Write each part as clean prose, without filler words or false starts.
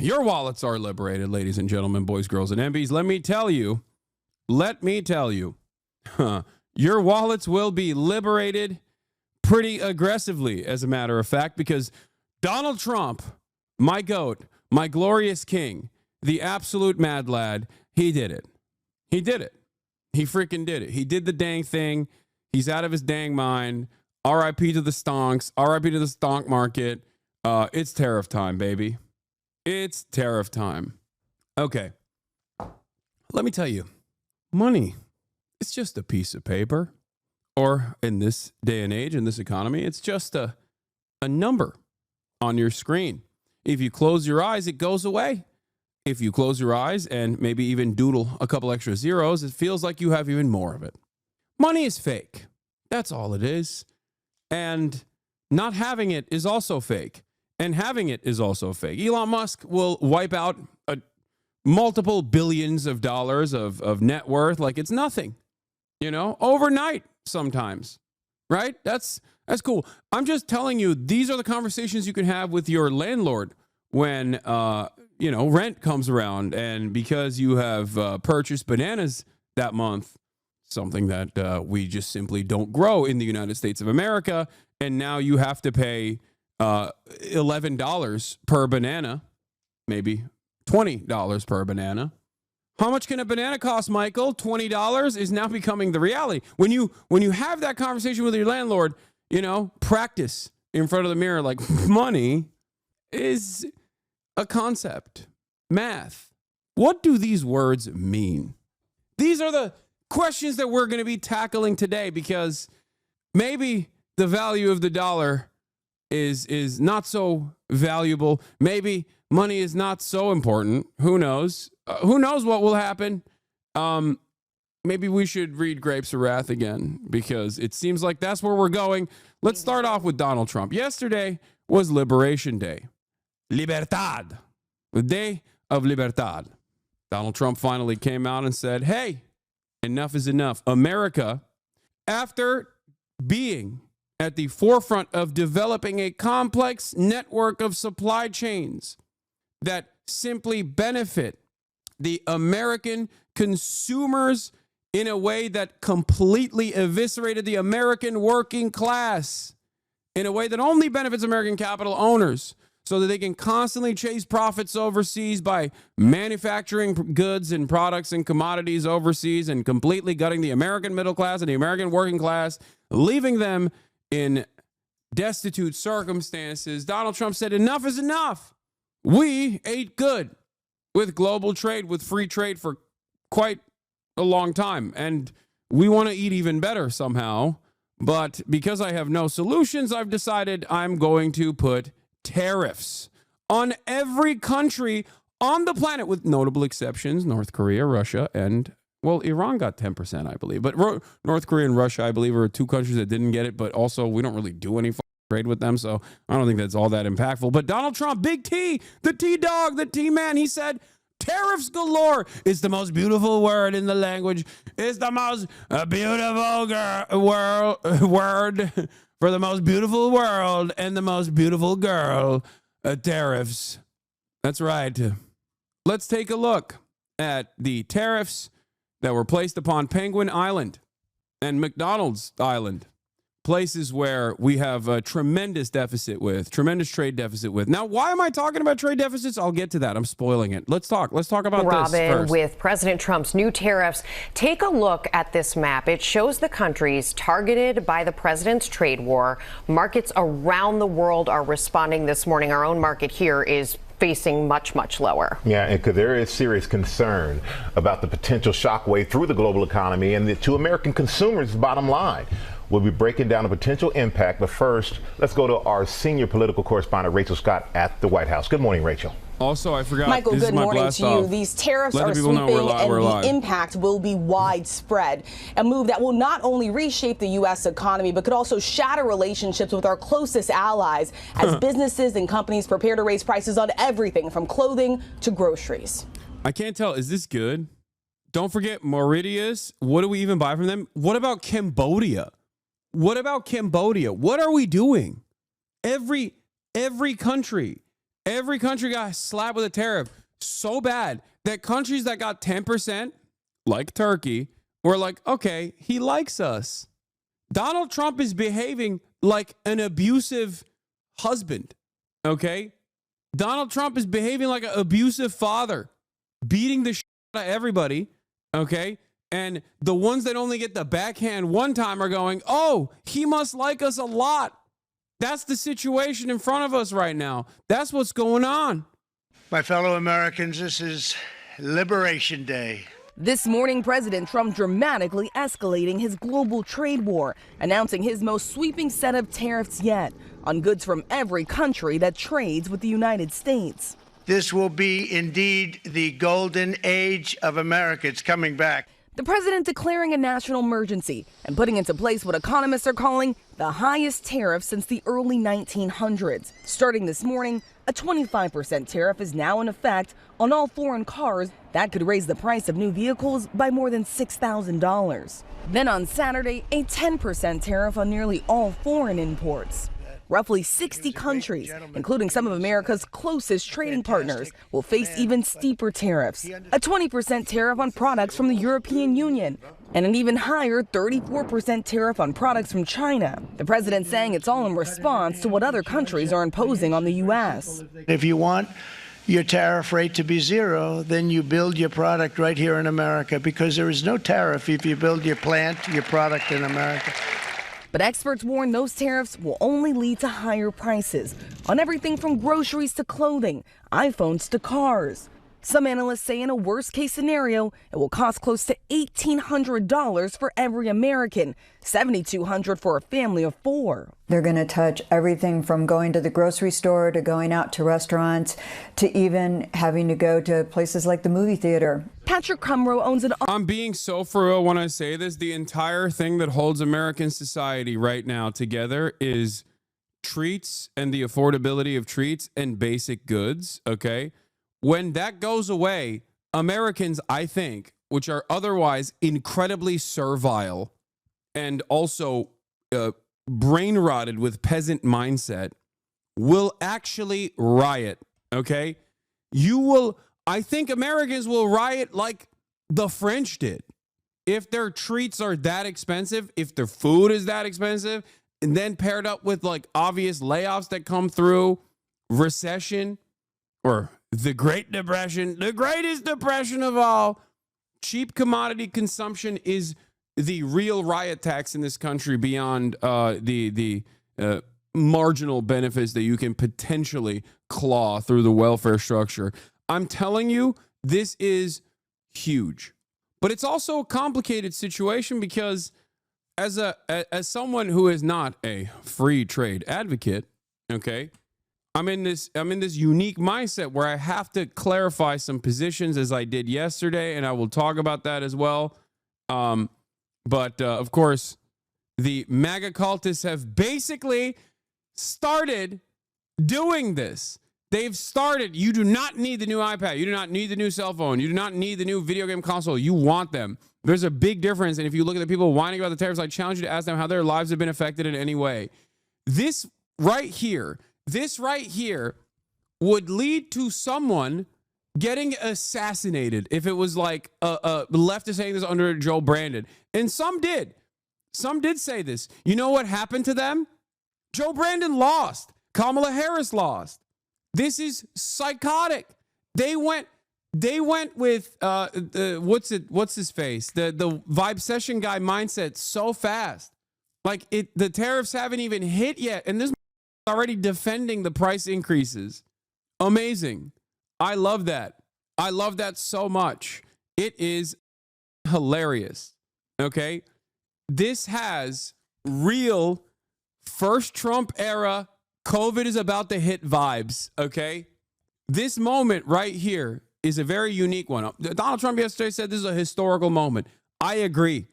Your wallets are liberated, ladies and gentlemen, boys, girls, and MBs. Let me tell you, your wallets will be liberated pretty aggressively, as a matter of fact, because Donald Trump, my goat, my glorious king, the absolute mad lad, he did it. He did it. He freaking did it. He did the dang thing. He's out of his dang mind. RIP to the stonks. RIP to the stonk market. It's tariff time, baby. It's tariff time. Okay. Let me tell you, money, it's just a piece of paper. Or in this day and age, in this economy, it's just a number on your screen. If you close your eyes, it goes away. If you close your eyes and maybe even doodle a couple extra zeros, it feels like you have even more of it. Money is fake. That's all it is. And not having it is also fake. And having it is also fake. Elon Musk will wipe out multiple billions of dollars of net worth like it's nothing, overnight sometimes, right? That's cool. I'm just telling you, these are the conversations you can have with your landlord when, rent comes around. And because you have purchased bananas that month, something that we just simply don't grow in the United States of America, and now you have to pay $11 per banana, maybe $20 per banana. How much can a banana cost, Michael? $20 is now becoming the reality. When you have that conversation with your landlord, practice in front of the mirror, like money is a concept. Math. What do these words mean? These are the questions that we're going to be tackling today, because maybe the value of the dollar is not so valuable. Maybe money is not so important. Who knows? Who knows what will happen? Maybe we should read Grapes of Wrath again, because it seems like that's where we're going. Let's start off with Donald Trump. Yesterday was Liberation Day. Libertad. The day of Libertad. Donald Trump finally came out and said, hey, enough is enough. America, after being at the forefront of developing a complex network of supply chains that simply benefit the American consumers in a way that completely eviscerated the American working class, in a way that only benefits American capital owners, so that they can constantly chase profits overseas by manufacturing goods and products and commodities overseas and completely gutting the American middle class and the American working class, leaving them in destitute circumstances. Donald Trump said, enough is enough. We ate good with global trade, with free trade for quite a long time. And we want to eat even better somehow. But because I have no solutions, I've decided I'm going to put tariffs on every country on the planet, with notable exceptions, North Korea, Russia, and, well, Iran got 10%, I believe. But North Korea and Russia, I believe, are two countries that didn't get it. But also, we don't really do any trade with them, so I don't think that's all that impactful. But Donald Trump, Big T, the T-Dog, the T-Man, he said, tariffs galore. It's the most beautiful word in the language. It's the most beautiful word for the most beautiful world and the most beautiful girl. Tariffs. That's right. Let's take a look at the tariffs that were placed upon Penguin Island and McDonald's Island, places where we have a tremendous trade deficit with. Now, why am I talking about trade deficits? I'll get to that. I'm spoiling it. Let's talk about this first. With President Trump's new tariffs, take a look at this map. It shows the countries targeted by the president's trade war. Markets around the world are responding this morning. Our own market here is facing much, much lower. Yeah, because there is serious concern about the potential shockwave through the global economy and to American consumers' bottom line. We'll be breaking down a potential impact, but first, let's go to our senior political correspondent, Rachel Scott, at the White House. Good morning, Rachel. Also, I forgot. Michael, good morning to you. These tariffs are sweeping, and the impact will be widespread. A move that will not only reshape the U.S. economy, but could also shatter relationships with our closest allies as businesses and companies prepare to raise prices on everything from clothing to groceries. I can't tell. Is this good? Don't forget Mauritius. What do we even buy from them? What about Cambodia? What are we doing? Every country, Every country got slapped with a tariff so bad that countries that got 10%, like Turkey, were like, okay, he likes us. Donald Trump is behaving like an abusive husband, okay? Donald Trump is behaving like an abusive father, beating the shit out of everybody, okay? And the ones that only get the backhand one time are going, oh, he must like us a lot. That's the situation in front of us right now. That's what's going on. My fellow Americans, this is Liberation Day. This morning, President Trump dramatically escalating his global trade war, announcing his most sweeping set of tariffs yet on goods from every country that trades with the United States. This will be indeed the golden age of America. It's coming back. The president declaring a national emergency and putting into place what economists are calling the highest tariff since the early 1900s. Starting this morning, a 25% tariff is now in effect on all foreign cars. That could raise the price of new vehicles by more than $6,000. Then on Saturday, a 10% tariff on nearly all foreign imports. Roughly 60 countries, including some of America's closest trading partners, will face even steeper tariffs. A 20% tariff on products from the European Union, and an even higher 34% tariff on products from China. The president saying it's all in response to what other countries are imposing on the U.S. If you want your tariff rate to be zero, then you build your product right here in America, because there is no tariff if you build your plant, your product in America. But experts warn those tariffs will only lead to higher prices on everything from groceries to clothing, iPhones to cars. Some analysts say in a worst-case scenario, it will cost close to $1,800 for every American, $7,200 for a family of four. They're going to touch everything from going to the grocery store to going out to restaurants to even having to go to places like the movie theater. Patrick Cumrow owns an... I'm being so for real when I say this. The entire thing that holds American society right now together is treats and the affordability of treats and basic goods, okay? When that goes away, Americans, I think, which are otherwise incredibly servile and also brain rotted with peasant mindset, will actually riot, okay? I think Americans will riot like the French did. If their treats are that expensive, if their food is that expensive, and then paired up with like obvious layoffs that come through, recession, or the Great Depression, the greatest depression of all, cheap commodity consumption is the real riot tax in this country beyond the marginal benefits that you can potentially claw through the welfare structure. I'm telling you, this is huge. But it's also a complicated situation because as someone who is not a free trade advocate, okay, I'm in this unique mindset where I have to clarify some positions as I did yesterday, and I will talk about that as well. But of course, the MAGA cultists have basically started doing this. They've started. You do not need the new iPad. You do not need the new cell phone. You do not need the new video game console. You want them. There's a big difference. And if you look at the people whining about the tariffs, I challenge you to ask them how their lives have been affected in any way. This right here would lead to someone getting assassinated if it was like a leftist saying this under Joe Brandon. And some did. Some did say this. You know what happened to them? Joe Brandon lost. Kamala Harris lost. This is psychotic. They went with what's his face? The Vibe Session guy mindset so fast. Like the tariffs haven't even hit yet, and this already defending the price increases. Amazing. I love that. I love that so much. It is hilarious. Okay? This has real first Trump era COVID is about to hit vibes, okay? This moment right here is a very unique one. Donald Trump yesterday said this is a historical moment. I agree.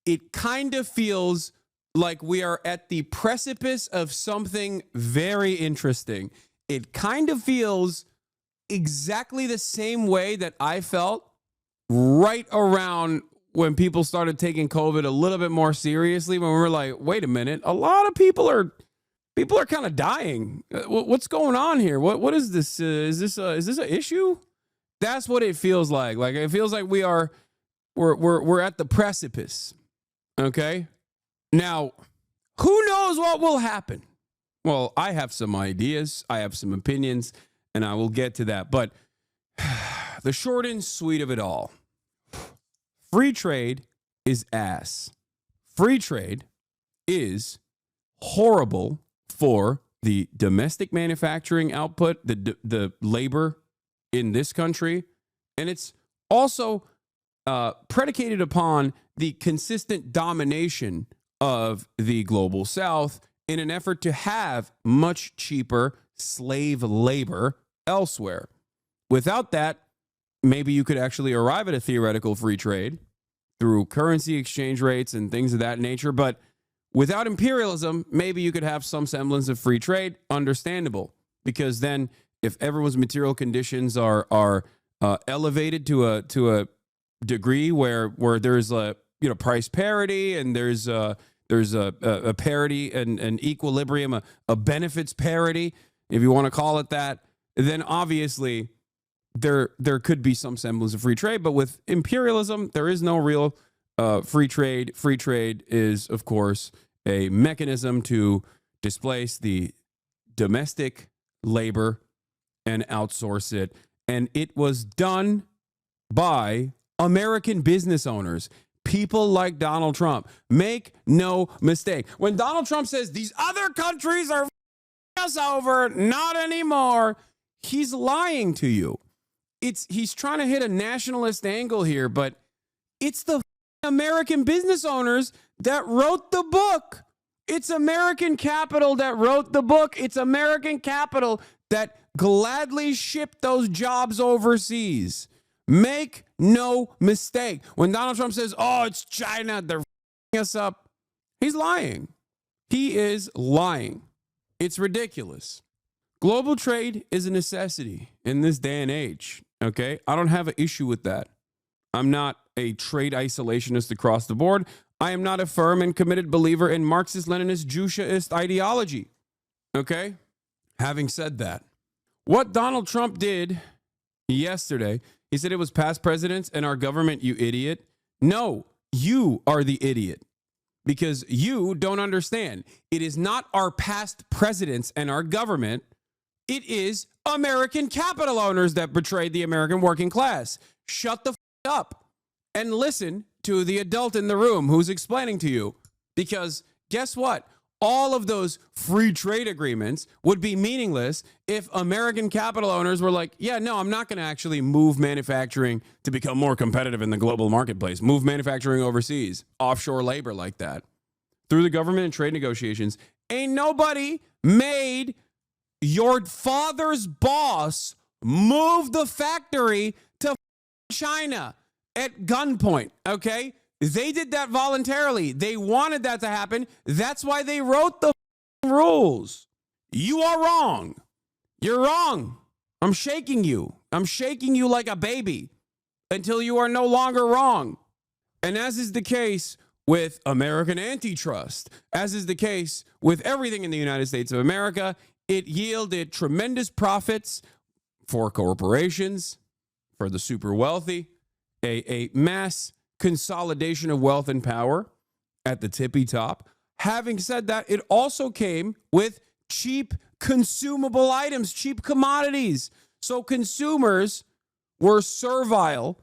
It kind of feels like we are at the precipice of something very interesting. It kind of feels exactly the same way that I felt right around when people started taking COVID a little bit more seriously, when we were like, wait a minute, a lot of people are People are kind of dying. What's going on here? What is this? Is this an issue? That's what it feels like. Like it feels like we're at the precipice. Okay. Now, who knows what will happen? Well, I have some ideas. I have some opinions, and I will get to that. But the short and sweet of it all, free trade is ass. Free trade is horrible for the domestic manufacturing output, the labor in this country, and it's also predicated upon the consistent domination of the global South in an effort to have much cheaper slave labor elsewhere. Without that, maybe you could actually arrive at a theoretical free trade through currency exchange rates and things of that nature, but without imperialism, maybe you could have some semblance of free trade. Understandable, because then if everyone's material conditions are elevated to a degree where there's a price parity and there's a parity and an equilibrium, a benefits parity, if you want to call it that, then obviously there could be some semblance of free trade. But with imperialism, there is no real free trade. Free trade is, of course, a mechanism to displace the domestic labor and outsource it. And it was done by American business owners, people like Donald Trump. Make no mistake. When Donald Trump says these other countries are us over, not anymore, he's lying to you. He's trying to hit a nationalist angle here, but it's the American business owners that wrote the book. It's American capital that wrote the book. It's American capital that gladly shipped those jobs overseas. Make no mistake. When Donald Trump says, oh, it's China, they're us up, he's lying. He is lying. It's ridiculous. Global trade is a necessity in this day and age. Okay, I don't have an issue with that. I'm not a trade isolationist across the board. I am not a firm and committed believer in Marxist-Leninist Jushaist ideology. Okay, having said that, what Donald Trump did yesterday, he said it was past presidents and our government, you idiot. No, you are the idiot because you don't understand. It is not our past presidents and our government. It is American capital owners that betrayed the American working class. Shut the up and listen to the adult in the room who's explaining to you. Because guess what? All of those free trade agreements would be meaningless if American capital owners were like, yeah, no, I'm not going to actually move manufacturing to become more competitive in the global marketplace. Move manufacturing overseas, offshore labor like that. Through the government and trade negotiations, ain't nobody made your father's boss move the factory to China at gunpoint, okay? They did that voluntarily. They wanted that to happen. That's why they wrote the rules. You are wrong. You're wrong. I'm shaking you. I'm shaking you like a baby until you are no longer wrong. And as is the case with American antitrust, as is the case with everything in the United States of America, it yielded tremendous profits for corporations, for the super wealthy, a mass consolidation of wealth and power at the tippy top. Having said that, it also came with cheap consumable items, cheap commodities. So consumers were servile.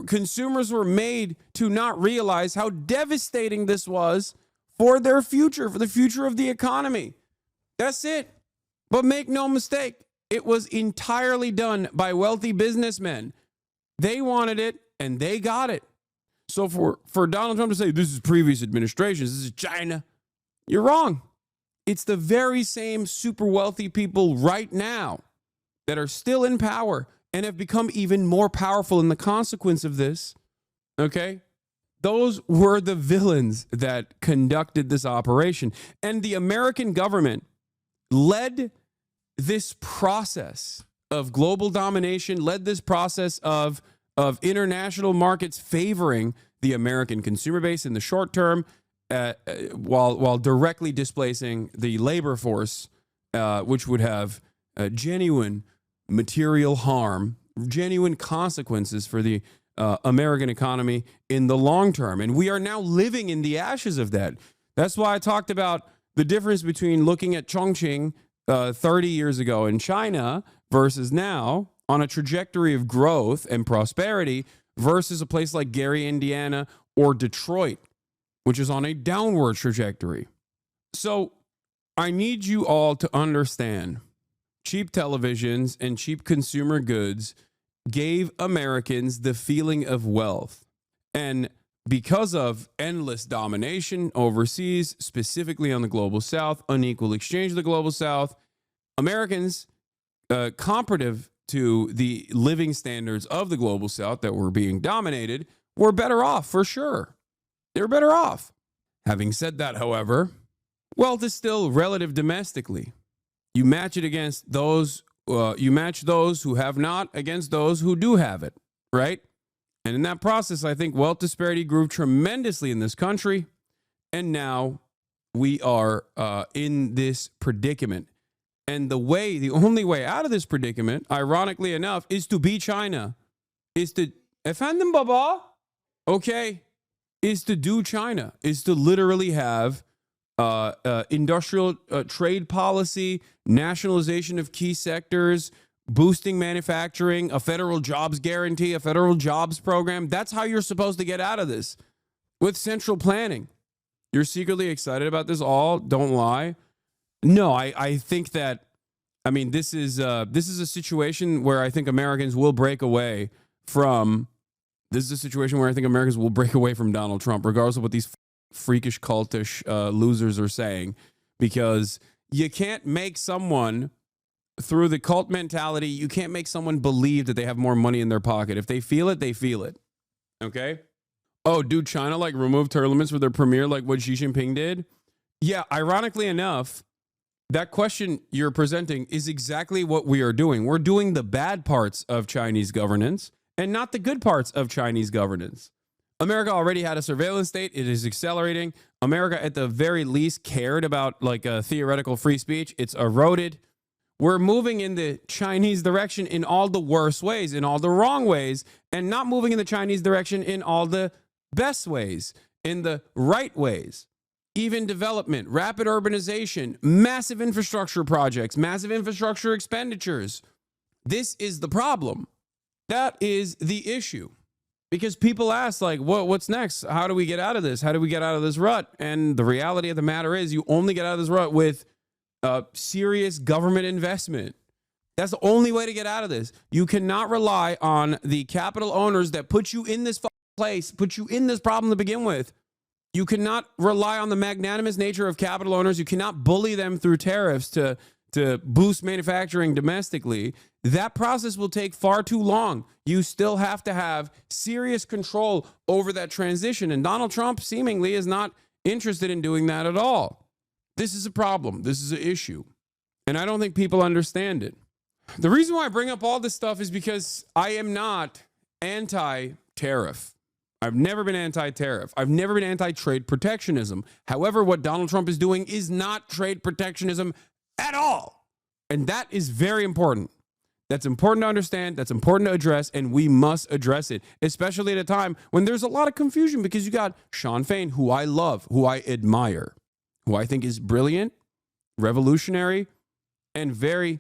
Consumers were made to not realize how devastating this was for their future, for the future of the economy. That's it. But make no mistake, it was entirely done by wealthy businessmen. They wanted it and they got it. So for Donald Trump to say this is previous administrations, this is China, you're wrong. It's the very same super wealthy people right now that are still in power and have become even more powerful in the consequence of this. Okay? Those were the villains that conducted this operation. And the American government led this process of global domination, led this process of international markets favoring the American consumer base in the short term while directly displacing the labor force, which would have genuine material harm, genuine consequences for the American economy in the long term. And we are now living in the ashes of that. That's why I talked about the difference between looking at Chongqing 30 years ago in China versus now on a trajectory of growth and prosperity versus a place like Gary, Indiana, or Detroit, which is on a downward trajectory. So I need you all to understand cheap televisions and cheap consumer goods gave Americans the feeling of wealth. And because of endless domination overseas, specifically on the global south, unequal exchange of the global south, Americans, comparative to the living standards of the global south that were being dominated, were better off for sure. They were better off. Having said that, however, wealth is still relative domestically. You match it against those, you match those who have not against those who do have it, right? And in that process, I think wealth disparity grew tremendously in this country. And now we are in this predicament. And the only way out of this predicament, ironically enough, is to be China. Is to, efendim baba, okay, is to do China, is to literally have industrial trade policy, nationalization of key sectors, boosting manufacturing, a federal jobs guarantee, a federal jobs program. That's how you're supposed to get out of this, with central planning. You're secretly excited about this all, don't lie. No, I think that, I mean, this is a situation where I think Americans will break away from, this is a situation where I think Americans will break away from Donald Trump, regardless of what these freakish, cultish losers are saying, because you can't make someone, through the cult mentality, you can't make someone believe that they have more money in their pocket. If they feel it, they feel it. Okay? Oh, dude, China like removed term limits for their premier like what Xi Jinping did? Yeah, ironically enough, that question you're presenting is exactly what we are doing. We're doing the bad parts of Chinese governance and not the good parts of Chinese governance. America already had a surveillance state. It is accelerating. America, at the very least, cared about like a theoretical free speech. It's eroded. We're moving in the Chinese direction in all the worst ways, in all the wrong ways, and not moving in the Chinese direction in all the best ways, in the right ways. Even development, rapid urbanization, massive infrastructure projects, massive infrastructure expenditures. This is the problem. That is the issue. Because people ask, like, what's next? How do we get out of this? How do we get out of this rut? And the reality of the matter is you only get out of this rut with serious government investment. That's the only way to get out of this. You cannot rely on the capital owners that put you in this place, put you in this problem to begin with. You cannot rely on the magnanimous nature of capital owners. You cannot bully them through tariffs to boost manufacturing domestically. That process will take far too long. You still have to have serious control over that transition. And Donald Trump seemingly is not interested in doing that at all. This is a problem. This is an issue. And I don't think people understand it. The reason why I bring up all this stuff is because I am not anti-tariff. I've never been anti-tariff. I've never been anti-trade protectionism. However, what Donald Trump is doing is not trade protectionism at all. And that is very important. That's important to understand. That's important to address. And we must address it, especially at a time when there's a lot of confusion, because you got Sean Fain, who I love, who I admire, who I think is brilliant, revolutionary, and very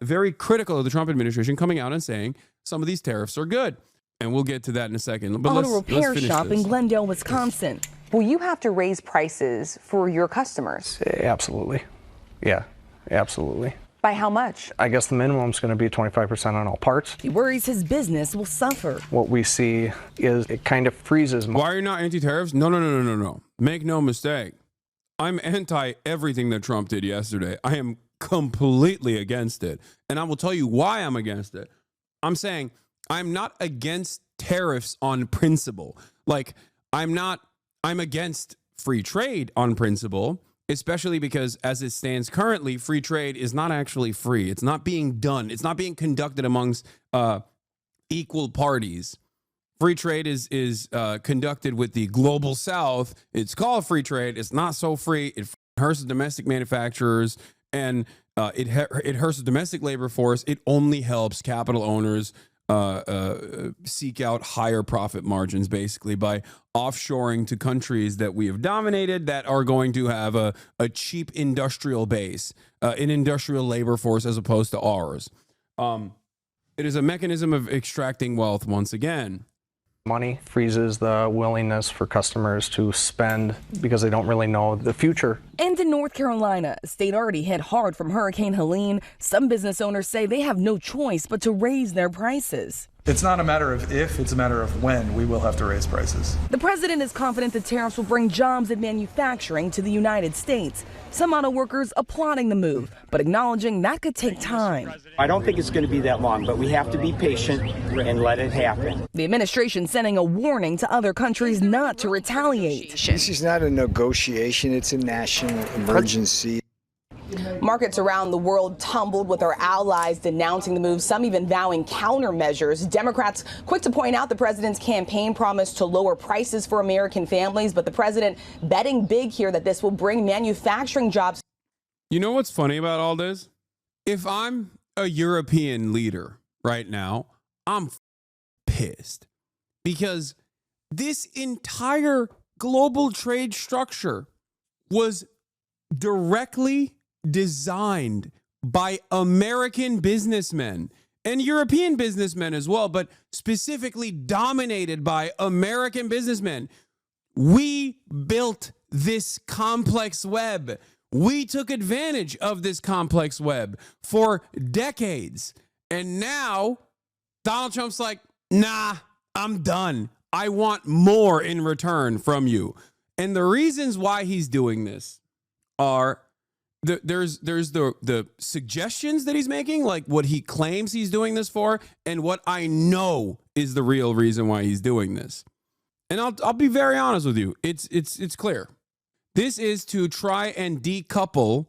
very critical of the Trump administration, coming out and saying some of these tariffs are good. And we'll get to that in a second. But Auto repair shop in Glendale, Wisconsin. Will you have to raise prices for your customers? Absolutely. Yeah, absolutely. By how much? I guess the minimum is going to be 25% on all parts. He worries his business will suffer. What we see is it kind of freezes. Why are you not anti-tariffs? No. Make no mistake. I'm anti everything that Trump did yesterday. I am completely against it. And I will tell you why I'm against it. I'm saying I'm not against tariffs on principle. Like, I'm against free trade on principle, especially because as it stands currently, free trade is not actually free. It's not being done. It's not being conducted amongst equal parties. free trade is conducted with the global South. It's called free trade. It's not so free. It hurts the domestic manufacturers, and it hurts the domestic labor force. It only helps capital owners seek out higher profit margins, basically, by offshoring to countries that we have dominated that are going to have a cheap industrial base, an industrial labor force as opposed to ours. It is a mechanism of extracting wealth once again. Money freezes the willingness for customers to spend because they don't really know the future. And in North Carolina, a state already hit hard from Hurricane Helene, some business owners say they have no choice but to raise their prices. It's not a matter of if, it's a matter of when we will have to raise prices. The president is confident the tariffs will bring jobs and manufacturing to the United States. Some auto workers applauding the move, but acknowledging that could take time. I don't think it's going to be that long, but we have to be patient and let it happen. The administration sending a warning to other countries not to retaliate. This is not a negotiation, it's a national emergency. Markets around the world tumbled with our allies denouncing the move, some even vowing countermeasures. Democrats quick to point out the president's campaign promise to lower prices for American families, but the president betting big here that this will bring manufacturing jobs. You know what's funny about all this? If I'm a European leader right now, I'm pissed because this entire global trade structure was directly designed by American businessmen and European businessmen as well, but specifically dominated by American businessmen. We built this complex web. We took advantage of this complex web for decades. And now Donald Trump's like, nah, I'm done. I want more in return from you. And the reasons why he's doing this are there's the suggestions that he's making, like what he claims he's doing this for, and what I know is the real reason why he's doing this. And I'll be very honest with you. It's clear. This is to try and decouple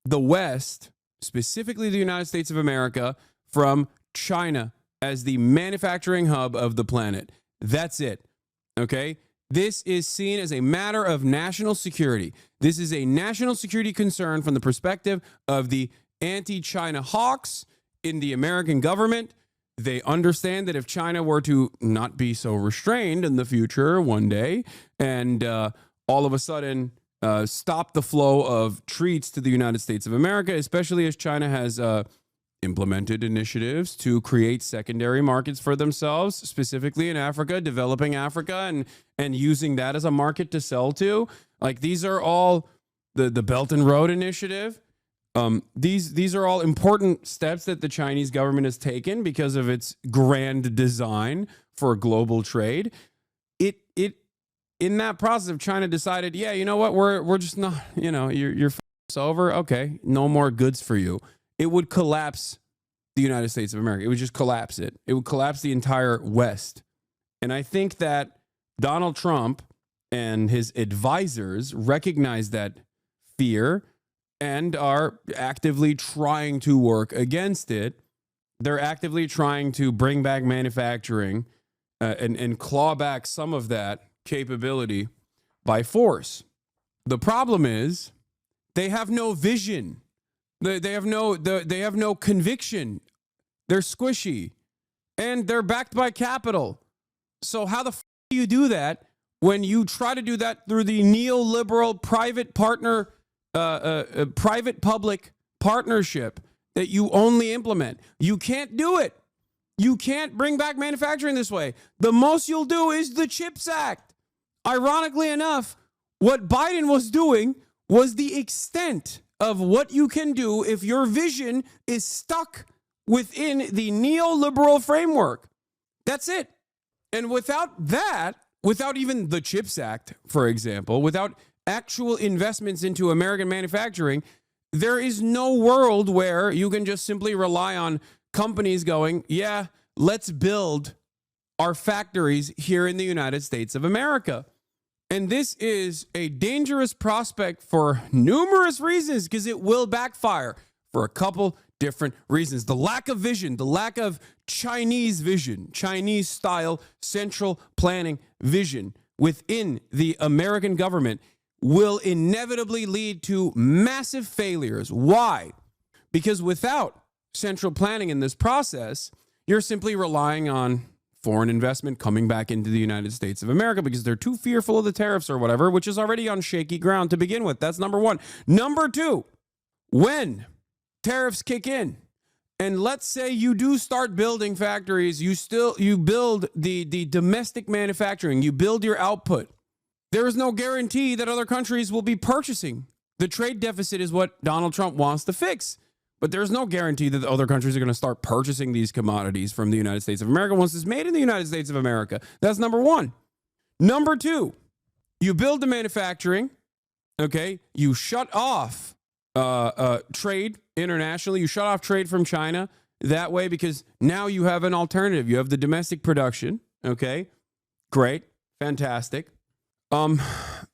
the West, specifically the United States of America, from China as the manufacturing hub of the planet. That's it. Okay? This is seen as a matter of national security. This is a national security concern from the perspective of the anti-China hawks in the American government. They understand that if China were to not be so restrained in the future one day and all of a sudden stop the flow of treats to the United States of America, especially as China has implemented initiatives to create secondary markets for themselves, specifically in Africa, developing Africa, and using that as a market to sell to. Like, these are all the Belt and Road Initiative. These are all important steps that the Chinese government has taken because of its grand design for global trade. It in that process of China decided, yeah, you know what, we're just not, you're over. Okay, no more goods for you. It would collapse the United States of America. It would just collapse it. It would collapse the entire West. And I think that Donald Trump and his advisors recognize that fear and are actively trying to work against it. They're actively trying to bring back manufacturing and claw back some of that capability by force. The problem is they have no vision. They have no conviction. They're squishy, and they're backed by capital. So how the f do you do that when you try to do that through the neoliberal private-public partnership that you only implement? You can't do it. You can't bring back manufacturing this way. The most you'll do is the CHIPS Act. Ironically enough, what Biden was doing was the extent of what you can do if your vision is stuck within the neoliberal framework. That's it. And without that, without even the CHIPS Act, for example, without actual investments into American manufacturing, there is no world where you can just simply rely on companies going, yeah, let's build our factories here in the United States of America. And this is a dangerous prospect for numerous reasons because it will backfire for a couple different reasons. The lack of vision, the lack of Chinese vision, Chinese style central planning vision within the American government will inevitably lead to massive failures. Why? Because without central planning in this process, you're simply relying on foreign investment coming back into the United States of America because they're too fearful of the tariffs or whatever, which is already on shaky ground to begin with. That's number one. Number two, when tariffs kick in, and let's say you do start building factories, you build the domestic manufacturing, you build your output. There is no guarantee that other countries will be purchasing. The trade deficit is what Donald Trump wants to fix. But there's no guarantee that the other countries are going to start purchasing these commodities from the United States of America once it's made in the United States of America. That's number one. Number two, you build the manufacturing, okay? You shut off trade internationally. You shut off trade from China that way because now you have an alternative. You have the domestic production, okay? Great, fantastic.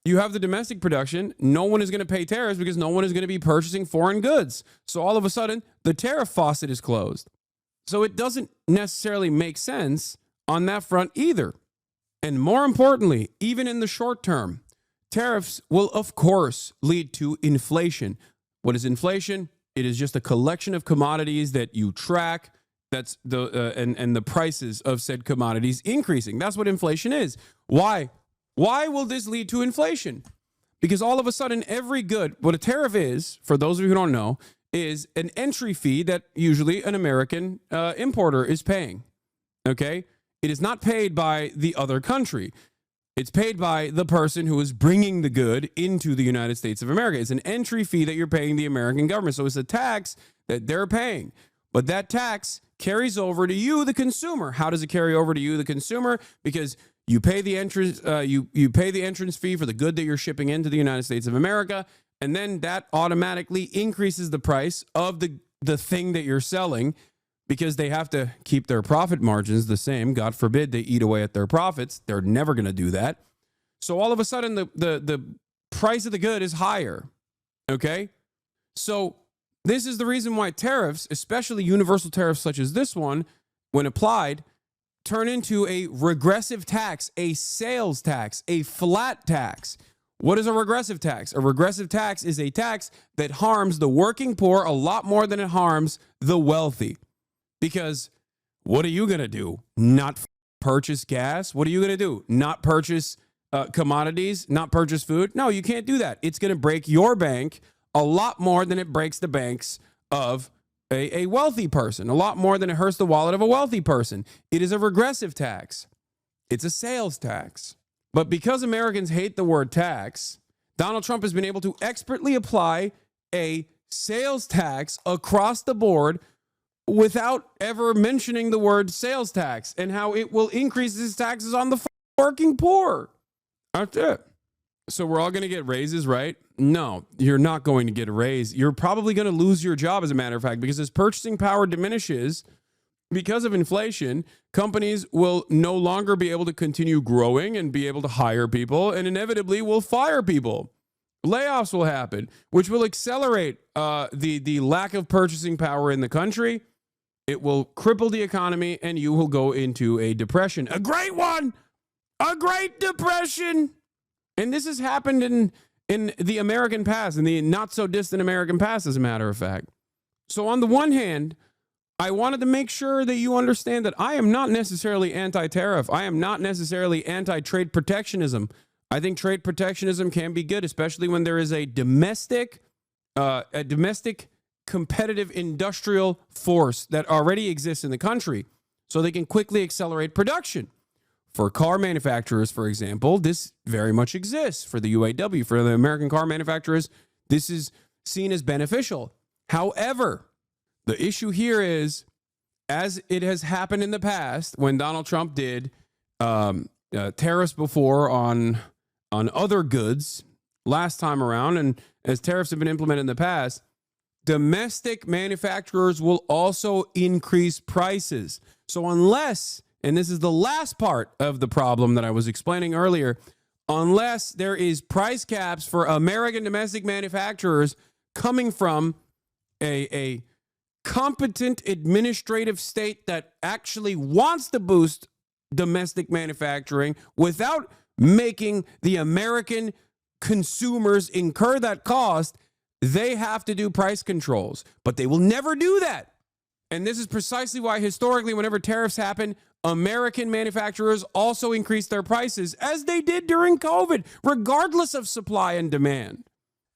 You have the domestic production. No one is going to pay tariffs because no one is going to be purchasing foreign goods. So all of a sudden, the tariff faucet is closed. So it doesn't necessarily make sense on that front either. And more importantly, even in the short term, tariffs will, of course, lead to inflation. What is inflation? It is just a collection of commodities that you track. That's and the prices of said commodities increasing. That's what inflation is. Why? Why will this lead to inflation? Because all of a sudden, every good, what a tariff is, for those of you who don't know, is an entry fee that usually an American importer is paying. Okay? It is not paid by the other country. It's paid by the person who is bringing the good into the United States of America. It's an entry fee that you're paying the American government. So it's a tax that they're paying. But that tax carries over to you, the consumer. How does it carry over to you, the consumer? Because you pay the entrance, you pay the entrance fee for the good that you're shipping into the United States of America, and then that automatically increases the price of the thing that you're selling because they have to keep their profit margins the same. God forbid they eat away at their profits. They're never going to do that. So all of a sudden, the price of the good is higher. Okay, so this is the reason why tariffs, especially universal tariffs such as this one, when applied, turn into a regressive tax, a sales tax, a flat tax. What is a regressive tax? A regressive tax is a tax that harms the working poor a lot more than it harms the wealthy. Because what are you going to do? Not purchase gas? What are you going to do? Not purchase commodities? Not purchase food? No, you can't do that. It's going to break your bank a lot more than it breaks the banks of a wealthy person, a lot more than it hurts the wallet of a wealthy person. It is a regressive tax. It's a sales tax. But because Americans hate the word tax, Donald Trump has been able to expertly apply a sales tax across the board without ever mentioning the word sales tax and how it will increase his taxes on the working poor. That's it. So we're all going to get raises, right? No, you're not going to get a raise. You're probably going to lose your job, as a matter of fact, because as purchasing power diminishes because of inflation, companies will no longer be able to continue growing and be able to hire people, and inevitably will fire people. Layoffs will happen, which will accelerate the lack of purchasing power in the country. It will cripple the economy, and you will go into a depression. A great one! A Great Depression! And this has happened in the American past, in the not-so-distant American past, as a matter of fact. So on the one hand, I wanted to make sure that you understand that I am not necessarily anti-tariff. I am not necessarily anti-trade protectionism. I think trade protectionism can be good, especially when there is a domestic competitive industrial force that already exists in the country, so they can quickly accelerate production. For car manufacturers, for example, this very much exists. For the UAW, for the American car manufacturers, this is seen as beneficial. However, the issue here is, as it has happened in the past, when Donald Trump did tariffs before on other goods last time around, and as tariffs have been implemented in the past, domestic manufacturers will also increase prices. So unless, and this is the last part of the problem that I was explaining earlier, unless there is price caps for American domestic manufacturers coming from a competent administrative state that actually wants to boost domestic manufacturing without making the American consumers incur that cost, they have to do price controls. But they will never do that. And this is precisely why historically, whenever tariffs happen, American manufacturers also increase their prices, as they did during COVID, regardless of supply and demand.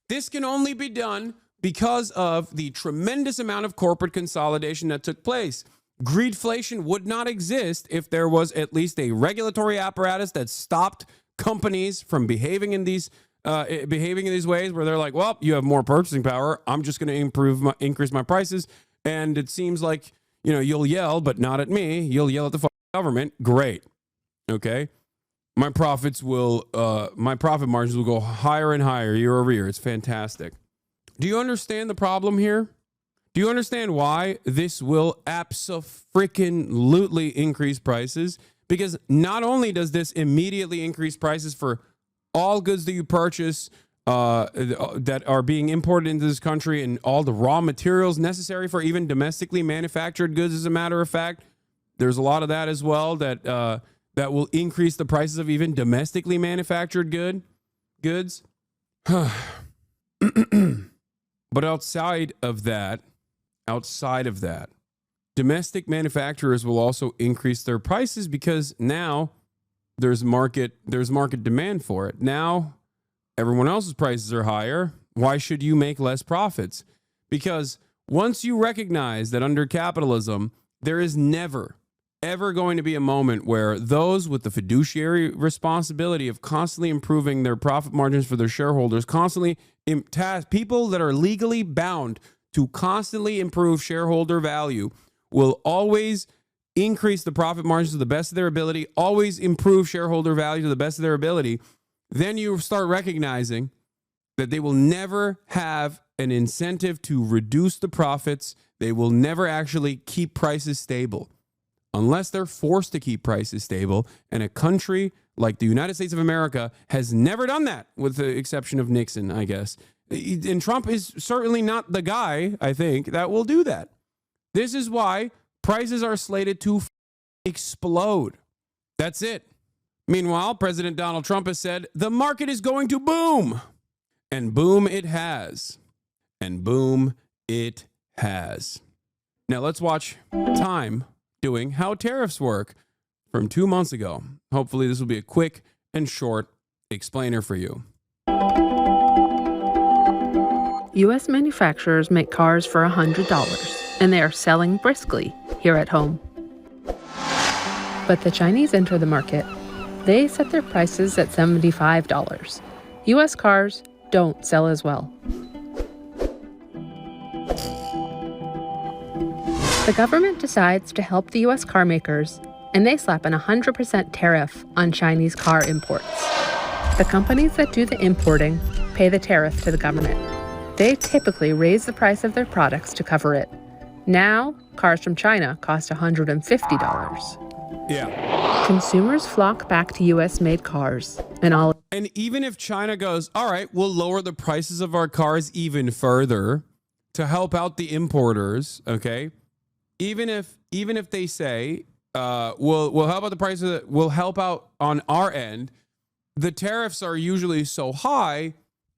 This can only be done because of the tremendous amount of corporate consolidation that took place. Greedflation would not exist if there was at least a regulatory apparatus that stopped companies from behaving in these ways where they're like, well, you have more purchasing power. I'm just going to increase my prices. And it seems like, you'll yell, but not at me. You'll yell at the government. Great. Okay. My profit margins will go higher and higher year over year. It's fantastic. Do you understand the problem here? Do you understand why this will abso-freaking-lutely increase prices? Because not only does this immediately increase prices for all goods that you purchase that are being imported into this country and all the raw materials necessary for even domestically manufactured goods, as a matter of fact, there's a lot of that as well that will increase the prices of even domestically manufactured goods. But outside of that, domestic manufacturers will also increase their prices because now there's market demand for it. Now everyone else's prices are higher. Why should you make less profits? Because once you recognize that under capitalism, there is never, ever going to be a moment where those with the fiduciary responsibility of constantly improving their profit margins for their shareholders, constantly people that are legally bound to constantly improve shareholder value, will always increase the profit margins to the best of their ability, always improve shareholder value to the best of their ability. Then you start recognizing that they will never have an incentive to reduce the profits. They will never actually keep prices stable unless they're forced to keep prices stable. And a country like the United States of America has never done that, with the exception of Nixon, I guess. And Trump is certainly not the guy, I think, that will do that. This is why prices are slated to explode. That's it. Meanwhile, President Donald Trump has said the market is going to boom. And boom it has. And boom it has. Now let's watch Time doing how tariffs work from 2 months ago. Hopefully this will be a quick and short explainer for you. U.S. manufacturers make cars for $100, and they are selling briskly here at home. But the Chinese enter the market. They set their prices at $75. U.S. cars don't sell as well. The government decides to help the U.S. car makers, and they slap an 100% tariff on Chinese car imports. The companies that do the importing pay the tariff to the government. They typically raise the price of their products to cover it. Now, cars from China cost $150. Yeah. Consumers flock back to U.S.-made cars, and even if China goes, all right, we'll lower the prices of our cars even further to help out the importers, okay? Even if they say, we'll help out the prices, we'll help out on our end, the tariffs are usually so high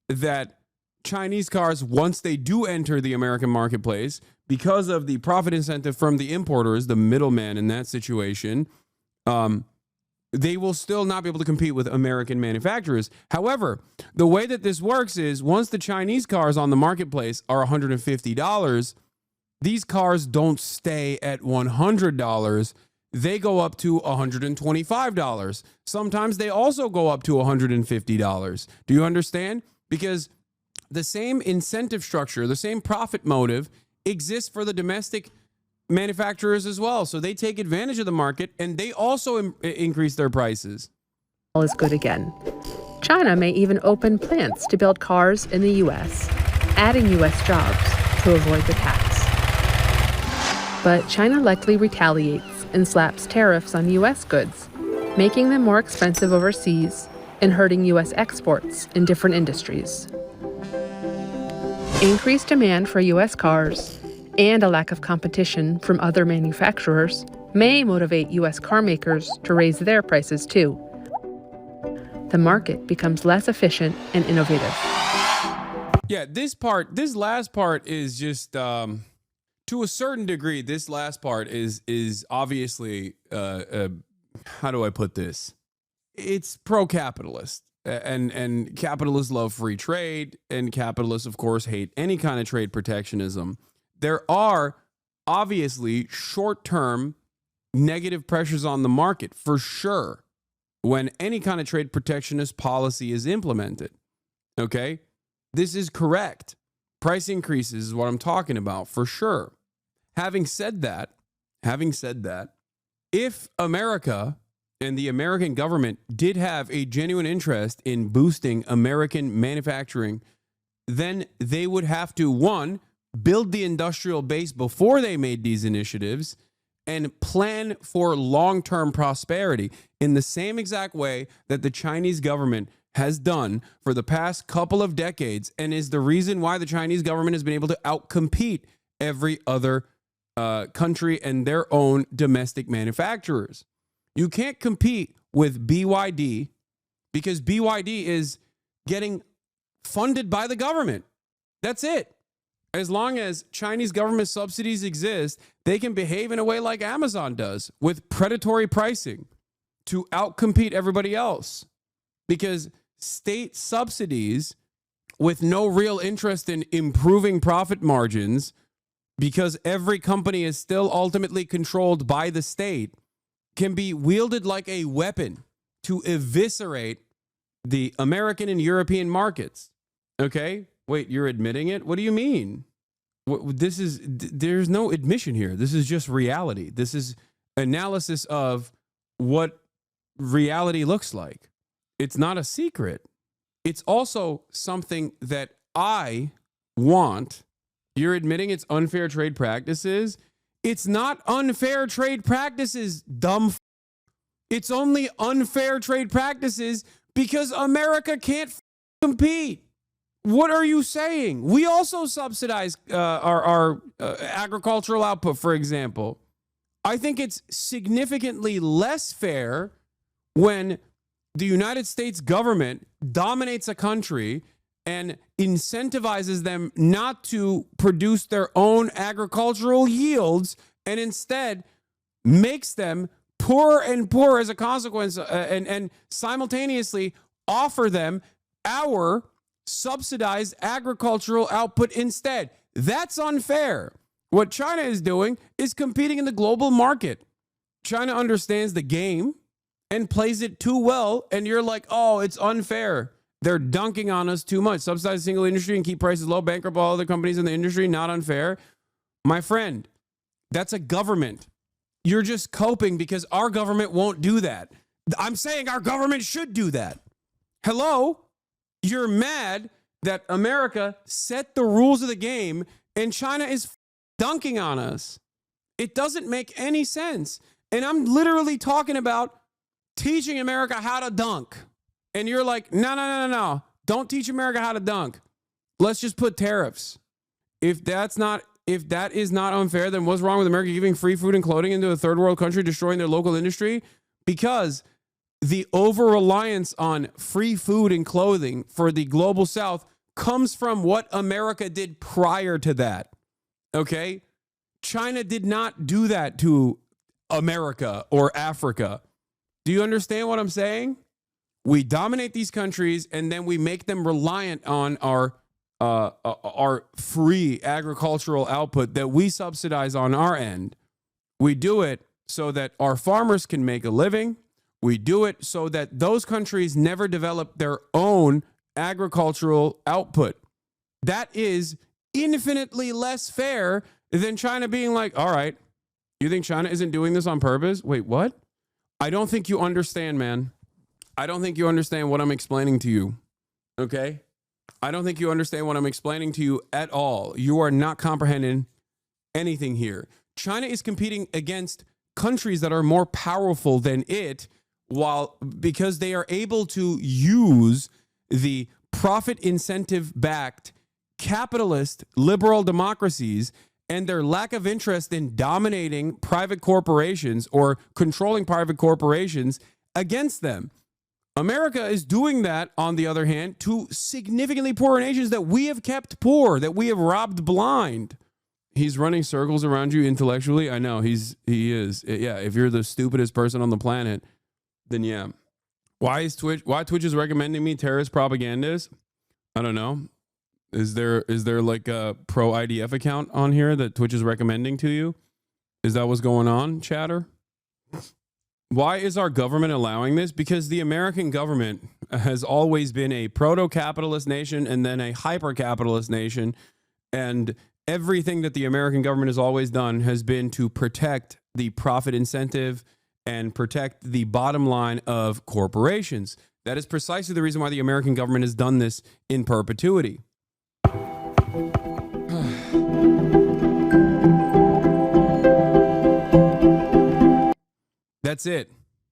that Chinese cars, once they do enter the American marketplace, because of the profit incentive from the importers, the middleman in that situation, they will still not be able to compete with American manufacturers. However, the way that this works is once the Chinese cars on the marketplace are $150, these cars don't stay at $100. They go up to $125. Sometimes they also go up to $150. Do you understand? Because the same incentive structure, the same profit motive exists for the domestic manufacturers as well. So they take advantage of the market and they also increase their prices. All is good again. China may even open plants to build cars in the U.S., adding U.S. jobs to avoid the tax. But China likely retaliates and slaps tariffs on U.S. goods, making them more expensive overseas and hurting U.S. exports in different industries. Increased demand for U.S. cars and a lack of competition from other manufacturers may motivate U.S. car makers to raise their prices too. The market becomes less efficient and innovative. Yeah, this last part is just, to a certain degree, this last part is obviously, how do I put this? It's pro-capitalist, and capitalists love free trade, and capitalists, of course, hate any kind of trade protectionism. There are obviously short-term negative pressures on the market, for sure, when any kind of trade protectionist policy is implemented. Okay? This is correct. Price increases is what I'm talking about, for sure. Having said that, if America and the American government did have a genuine interest in boosting American manufacturing, then they would have to, one, build the industrial base before they made these initiatives and plan for long-term prosperity in the same exact way that the Chinese government has done for the past couple of decades, and is the reason why the Chinese government has been able to outcompete every other country and their own domestic manufacturers. You can't compete with BYD because BYD is getting funded by the government. That's it. As long as Chinese government subsidies exist, they can behave in a way like Amazon does, with predatory pricing to outcompete everybody else. Because state subsidies with no real interest in improving profit margins, because every company is still ultimately controlled by the state, can be wielded like a weapon to eviscerate the American and European markets. Okay? Wait, you're admitting it? What do you mean? There's no admission here. This is just reality. This is analysis of what reality looks like. It's not a secret. It's also something that I want. You're admitting it's unfair trade practices. It's not unfair trade practices, dumb. It's only unfair trade practices because America can't compete. What are you saying? We also subsidize our agricultural output, for example. I think it's significantly less fair when the United States government dominates a country and incentivizes them not to produce their own agricultural yields and instead makes them poorer and poorer as a consequence, and simultaneously offer them our subsidized agricultural output instead. That's unfair. What China is doing is competing in the global market. China understands the game and plays it too well, and you're like, oh, it's unfair. They're dunking on us too much. Subsidize the single industry and keep prices low, bankrupt all other companies in the industry, not unfair. My friend, that's a government. You're just coping because our government won't do that. I'm saying our government should do that. Hello? You're mad that America set the rules of the game and China is dunking on us. It doesn't make any sense. And I'm literally talking about teaching America how to dunk. And you're like, no. Don't teach America how to dunk. Let's just put tariffs. If that is not unfair, then what's wrong with America giving free food and clothing into a third world country, destroying their local industry? Because the over-reliance on free food and clothing for the global south comes from what America did prior to that. Okay? China did not do that to America or Africa. Do you understand what I'm saying? We dominate these countries and then we make them reliant on our free agricultural output that we subsidize on our end. We do it so that our farmers can make a living. We do it so that those countries never develop their own agricultural output. That is infinitely less fair than China being like, all right, you think China isn't doing this on purpose? Wait, what? I don't think you understand, man. I don't think you understand what I'm explaining to you. Okay? I don't think you understand what I'm explaining to you at all. You are not comprehending anything here. China is competing against countries that are more powerful than it, because they are able to use the profit incentive backed capitalist liberal democracies and their lack of interest in dominating private corporations or controlling private corporations against them. America is doing that, on the other hand, to significantly poorer nations that we have kept poor, that we have robbed blind. He's running circles around you intellectually. I know he is. Yeah, if you're the stupidest person on the planet, then yeah. Why Twitch is recommending me terrorist propagandas? I don't know. Is there like a pro IDF account on here that Twitch is recommending to you? Is that what's going on, chatter? Why is our government allowing this? Because the American government has always been a proto-capitalist nation and then a hyper-capitalist nation. And everything that the American government has always done has been to protect the profit incentive and protect the bottom line of corporations. That is precisely the reason why the American government has done this in perpetuity. That's it.